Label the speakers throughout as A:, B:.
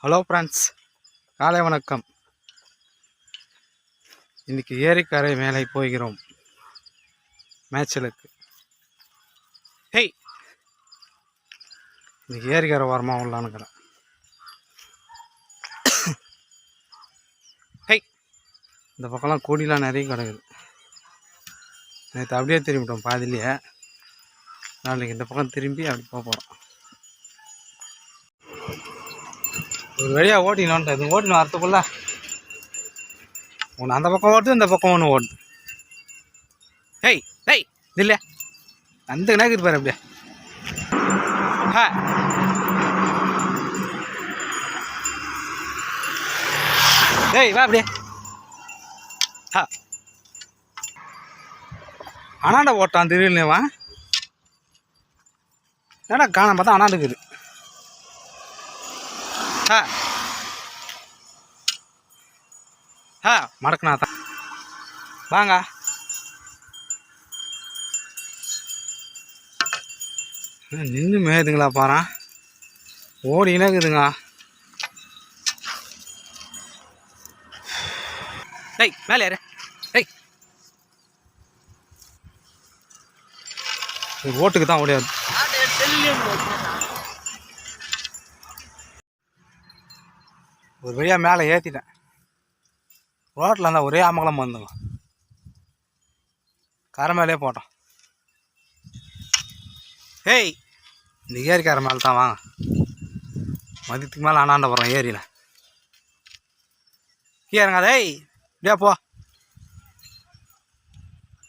A: Hello friends, காலை வணக்கம். இன்றைக்கி ஏரிக்கரை மேலே போகிறோம் மேய்ச்சலுக்கு. ஹெய், இன்றைக்கி ஏரிக்கரை ஓரமாக உள்ளானுக்கிறேன். ஹெய், இந்த பக்கம்லாம் கொடிலாம் நிறைய கிடக்குது. நேற்று அப்படியே திரும்பிட்டோம் பாதிலேயே. நாளைக்கு இந்த பக்கம் திரும்பி அப்படி போக போகிறோம். ஒரு வழியாக ஓட்டினோன்ட்டு இது ஓட்டினோம் வரத்துக்குள்ள ஒன்று அந்த பக்கம் ஓடுது, இந்த பக்கம் ஒன்று ஓடுது. ஹேய் டேய் இல்லை அந்த நேக்குது பாரு அப்படியே. ஹா டேய் வா அப்படியே. ஹா அண்ணாண்ட ஓட்டான் திடீர்னு வா. ஏடா காண பார்த்தா அண்ணாண்டுக்குது. ஹா ஹா மடக்குனா தான் வாங்க. நின்று மேயுதுங்களா பாரு, ஓடினே இருக்குதுங்க. டேய் மேலே யாரு? டேய் ஓட்டுக்கு தான் ஓடியாது. ஒரு வழியாக மேலே ஏற்றிட்டேன். ரோட்டில் இருந்தால் ஒரே அமங்கலம் வந்துங்க. கரை மேலே போட்டோம். ஹேய், இந்த ஏரிக்கார மேலே தான் வாங்க. மதியத்துக்கு மேலே அண்ணாண்ட போகிறோம் ஏரியில். கீழங்க டேய் இப்படியா போ.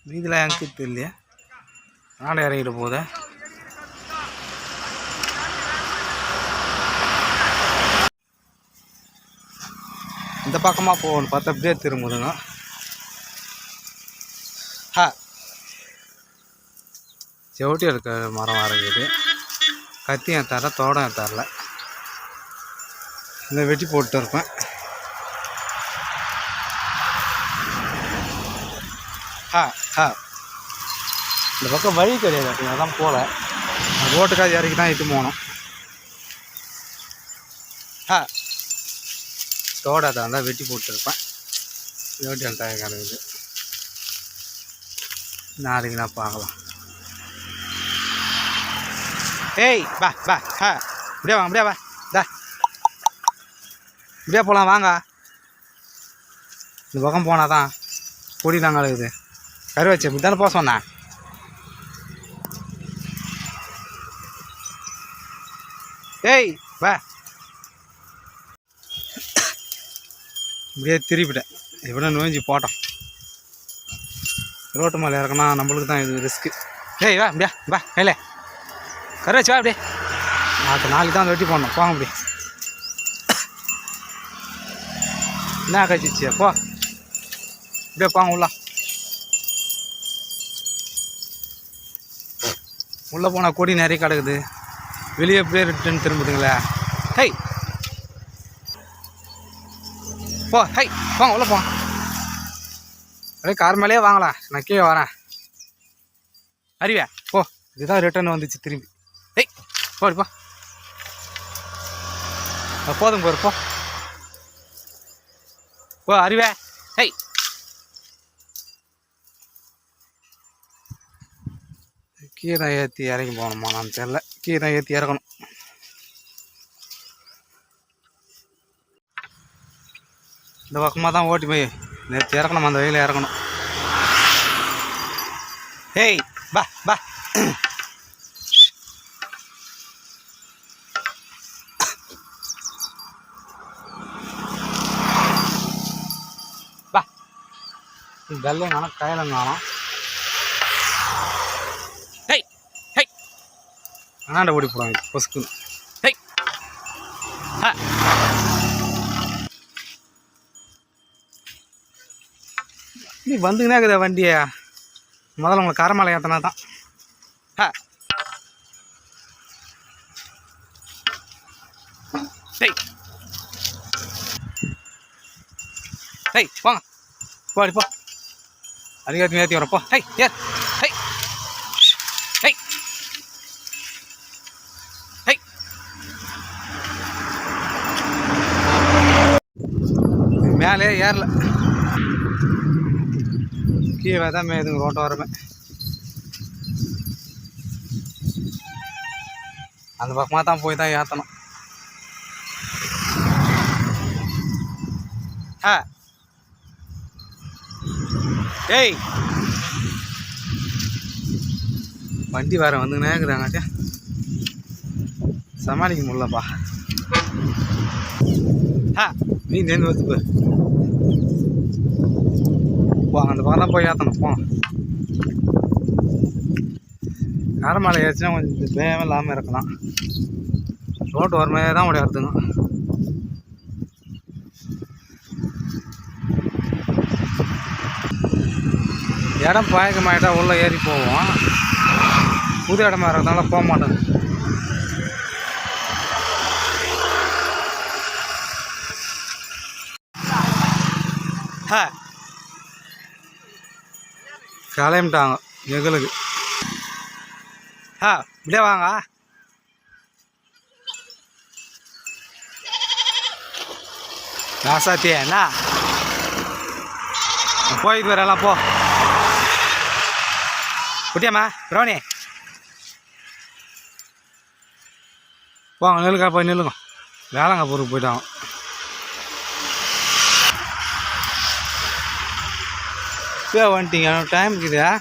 A: வீதியில் எனக்கு தெரியலையே, அண்ணாண்ட இறங்கிட்டு போகுது. இந்த பக்கமாக போகணும் பார்த்தா அப்படியே திரும்புதுங்க. ஹா செவட்டி இருக்க மரம் வரைக்குது. கத்தியும் தரல, தோடம் தரல. இந்த வெட்டி போட்டு இருப்பேன். ஹா ஹா இந்த பக்கம் வழி கிடையாது, அப்படின்னா தான் போகல. ரோட்டுக்காக இறக்கி தான் இட்டு போகணும். ஹா தோடாத இருந்தால் வெட்டி போட்டுருப்பேன். வெட்டி அந்த கிடக்குது. நாளைக்கு நான் பார்க்கலாம். ஏய் பா பா ஹா இப்படியே வாங்க, இப்படியே வா. தா இப்படியே போகலாம் வாங்க. இந்த பக்கம் போனால் தான் கொடி தாங்க இருக்குது. கரு வச்சு இப்படி தானே போக சொன்னேன். ஏய் வா. இப்படியே திருப்பிட்டேன். எப்படின்னா நோஞ்சி போட்டோம். ரோட்டு மேலே இறக்குனா நம்மளுக்கு தான் இது ரிஸ்க்கு. ஏய் வா அப்படியா வா கையில் கரை வச்சு வா அப்படியே. நாளைக்கு தான் வெட்டி போடணும். போங்க அப்படி. என்ன கழிச்சிச்சியா போ. இப்படியே போங்க உள்ள. உள்ளே போனால் கொடி நிறைய கிடக்குது. வெளியே அப்படியே ரிட்டர்ன் திரும்புதுங்களே. ஹை போ. ஹை போங்க உள்ள போங்க. அப்படியே கார் மேலேயே வாங்கலாம். நான் கீழே வரேன். அறிவியா போ. இதுதான் ரிட்டர்ன் வந்துச்சு திரும்பி. ஹை போடிப்பா. போதும் போரு போ போ அறிவே. ஹை கீரை ஏற்றி இறங்கி போகணுமா நான் தெரியல. கீரை ஏற்றி இறக்கணும். இந்த பக்கமாக தான் ஓட்டி போய் நேற்று இறக்கணும். அந்த வழியில் இறக்கணும். ஹேய் பா பா. பா வெள்ளையும் காணும், கையிலும் காணும். ஹேய் ஹேய் அண்ணாண்ட ஓடி போடுவாங்க பொசுக்குன்னு. ஹேய் ஹா நீ வந்துங்கன்னே இருக்குதா வண்டியை. முதல்ல உங்களை கரமலை ஏற்றினா தான். ஹா டேய் டேய் போங்க போடி போ. அதிகாரத்தை ஏற்றி வரப்போ. ஹை ஏர் ஹை ஹை ஹை மேலே ஏறல, கீழே தான் மேதுங்க ரோட்டை வரமே. அந்த பக்கமாக தான் போய் தான் ஏற்றணும். ஏய் வண்டி வேறு வந்துங்கன்னே இருக்குதாங்காச்சே, சமாளிக்க முடியலப்பா. நீ நேர்ந்து வந்து போ, அந்த பக்கம் தான் போய் ஏற்றணும். போனோம் காரமலை ஏறிச்சுன்னா கொஞ்சம் பேயமே இல்லாமல் இருக்கலாம். ரோட்டு வரமையே தான் ஓடியாருதுங்க. இடம் பயக்கமாயிட்டா உள்ளே ஏறி போவோம், புது இடமா இருக்கிறதுனால போக மாட்டேங்க. கிளம்பிட்டாங்க எங்களுக்கு. இப்படியே வாங்க. ராசாத்தியா என்ன போயிட்டு வரலாம் போ. குட்டியாம்மா ரோனி போங்க, நெல்லுக்கா போய் நில்லுங்க. வேலைங்க பொருள் போயிட்டாங்க. இப்போ வந்துட்டீங்க, டைம் இருக்குதா?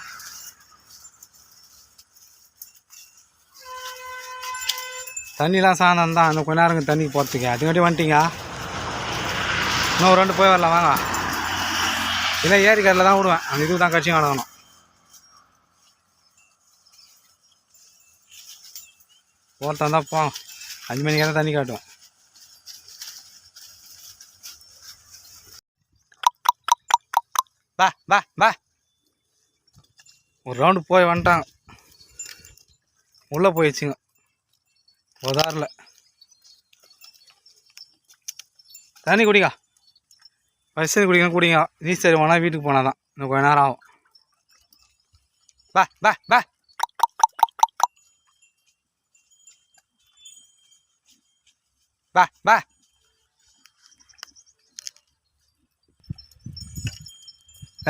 A: தண்ணிலாம் சாயந்தரம் தான், இன்னும் கொஞ்ச நேரம் தண்ணிக்கு போகிறதுக்கு. அதுக்காட்டி வந்துட்டீங்க. இன்னும் 2 போய் வரலாம் வாங்க. இல்லை ஏரிக்கரில் தான் விடுவேன், அந்த இதுக்கு தான் கட்சியும் நடக்கணும். போகிறதா தான் போங்க, 5 மணிக்கு தான் தண்ணி காட்டுவோம். பா பா பா ஒரு ரவுண்டு போய் வந்துட்டாங்க. உள்ளே போயிடுச்சுங்க உதாரில். தண்ணி குடிங்க, பசங்க குடிக்கணும் குடிங்க. நீச்சல் போனால் வீட்டுக்கு போனால் தான், இன்னும் கொஞ்ச நேரம் ஆகும். பா பா பா பா பா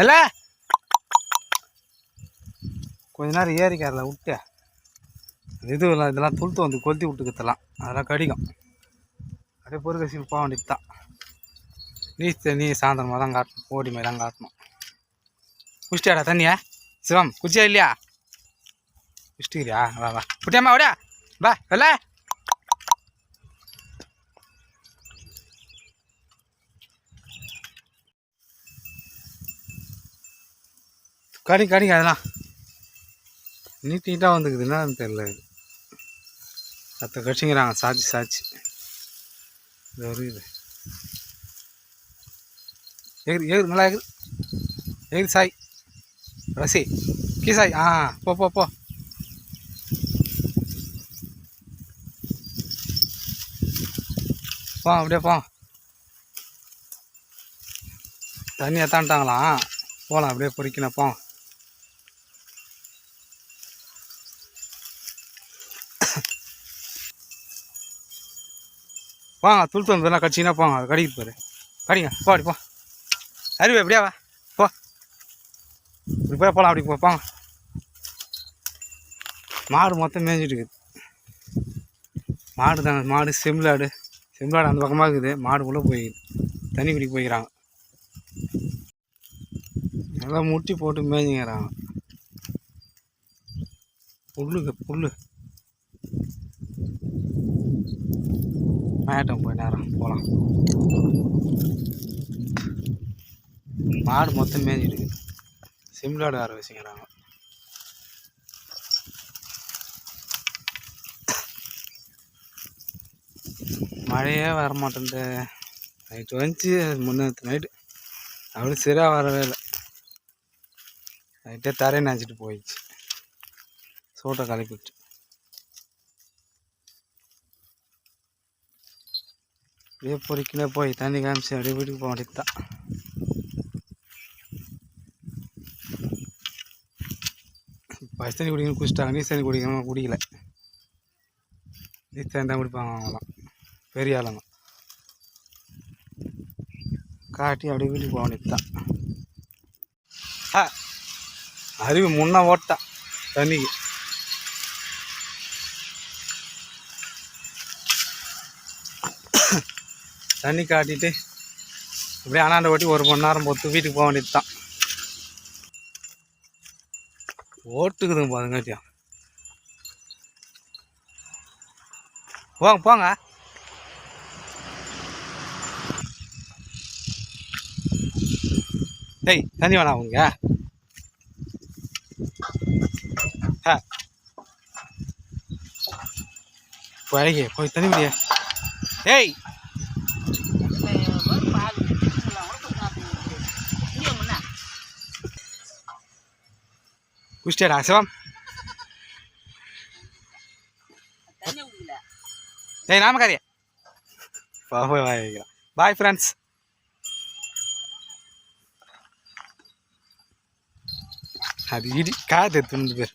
A: இல்லை கொஞ்ச நேரம் ஏரிக்காரில் விட்டு இது இல்லை, இதெல்லாம் துளுத்து வந்து கொளுத்தி விட்டுக்கிறதெல்லாம் அதெல்லாம் கடிக்கும். அப்படியே பொறுக்கசிக்கு போக வேண்டியது தான். நீ சாயந்தரமாக தான் காட்டணும், ஓடி மாதிரி தான் காட்டணும். குடிச்சிட்டாடா தண்ணியா சிவம்? குடிச்சியா இல்லையா? குடிச்சிக்கிறியா? வா வா குட்டியாம்மா ஓடியா பா. இல்லை கடிங்க அதெல்லாம் நீட்டாக வந்துக்குது, என்னன்னு தெரியல. இது 10 கடிச்சிங்கிறாங்க சாச்சி. இது ஒரு இது ஏறு நல்லா ஏறு சாய் ரசி கீ சாய். போ போ போ. அப்படியே போ. தண்ணி எத்தான்ட்டாங்களாம், போகலாம் அப்படியே பொறிக்கணும். போ வாங்க, துளுத்து வந்ததெல்லாம் கடிச்சிங்கன்னா போங்க, அது கடிக்கிட்டு போயிரு. கடிங்க போ, அப்படி போ. அறிவு எப்படியா வா போ, இப்படி போய் போகலாம். அப்படி போங்க. மாடு மொத்தம் மேய்ஞ்சிட்டு இருக்குது. மாடு தாங்க, மாடு செம்பிளாடு அந்த பக்கமாக இருக்குது. மாடு உள்ளே போய்க்குது, தண்ணி குடிக்க போய்க்கிறாங்க. நல்லா முட்டி போட்டு மேய்ஞ்சிக்கிறாங்க. புல்லு மேட்டம் போய் நேரம் போகலாம். மாடு மொத்தம் மேய்ஞ்சிட்டு சிம்லாடு வேறு வச்சுக்கிறாங்க. மழையே வரமாட்டேன்ட்டு நைட்டு வந்துச்சு. முன்னேற்று நைட்டு அப்படி சரியாக வரவே இல்லை. நைட்டே தரையை நினச்சிட்டு போயிடுச்சு, சூட்டை கலப்பிட்டு. அப்படியே பொறிக்கினே போய் தண்ணி காமிச்சு அப்படியே வீட்டுக்கு போக வேண்டியது தான். பஸ் தண்ணி குடிக்கணும் குடிச்சிட்டாங்க, நீர் தண்ணி குடிக்கணும் குடிக்கல. நீர் தண்ணி தான் குடிப்பாங்க அவங்களாம், பெரிய ஆளுங்க. காட்டி அப்படியே வீட்டுக்கு போக வேண்டியது தான். அருவி முன்னே ஓட்டா தண்ணிக்கு. தண்ணி காட்டிட்டு அப்படியே அண்ணாண்ட ஓட்டி 1 மணி நேரம் பொறுத்து வீட்டுக்கு போக வேண்டியது தான். ஓட்டுக்குதுங்க பாருங்கட்டியா. போங்க போங்க. டேய் தண்ணி வேணாம் உங்க. போய் தண்ணி குடியா. டேய் குடிச்சிட்டா சிவம். டேய் நாமக்காரியா போய் வாங்கிக்கலாம். Bye friends. அது இடி காது எடுத்துன்னு பேர்.